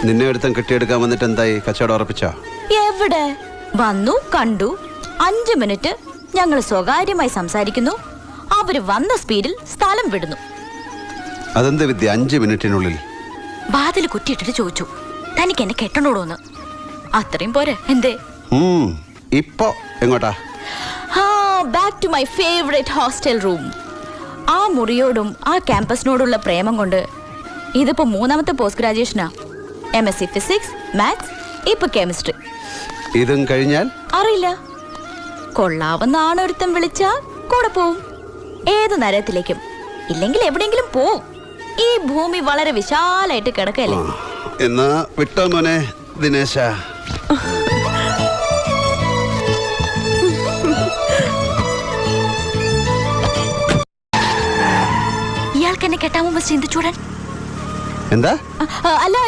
നിന്നെ എടുത്തും കെട്ടിയെടുക്കാൻ വന്നിട്ട് എന്തായി? കച്ചവടം ഉറപ്പിച്ചോ? എവിടെ? വന്നു, കണ്ടു, 5 മിനിറ്റ് ഞങ്ങൾ സ്വകാര്യമായി സംസാരിക്കുന്നു. അവര് വന്ന സ്പീഡിൽ സ്ഥലം വിടുന്നു. അതെന്ത് വിദ്യ? 5 മിനിറ്റിനുള്ളിൽ വാതിൽ കുറ്റിയിട്ടിട്ട് ചോദിച്ചു, തനിക്ക് എന്നെ കെട്ടണോടോന്ന്. അത്രയും പോരെ? എന്തേ? ഇപ്പോ എങ്ങോട്ടാ? Back to my favourite hostel room. ആ മുറിയോടും ആ ക്യാമ്പസിനോടുള്ള പ്രേമം കൊണ്ട് ഇതിപ്പോ 3ാമത്തെ പോസ്റ്റ് ഗ്രാജുവേഷനാ. MSc ഫിസിക്സ്, മാത്സ്, ഇപ്പൊ കെമിസ്ട്രി. ഇതും കഴിഞ്ഞാൽ അറിയില്ല. കൊള്ളാവുന്ന ആണൊരുത്തം വിളിച്ചാ കൂടെ പോവും. ഏത് നരകത്തിലേക്കും, ഇല്ലെങ്കിൽ എവിടെയെങ്കിലും പോവും. ഈ ഭൂമി വളരെ വിശാലായിട്ട് കിടക്കല്ലേ. എന്നാ വിട്ടോ മോനെ ദിനേശ. ഇയാൾക്ക് എന്നെ കെട്ടാമോ ചിന്തിച്ചൂടാൻ? എന്താ? അല്ല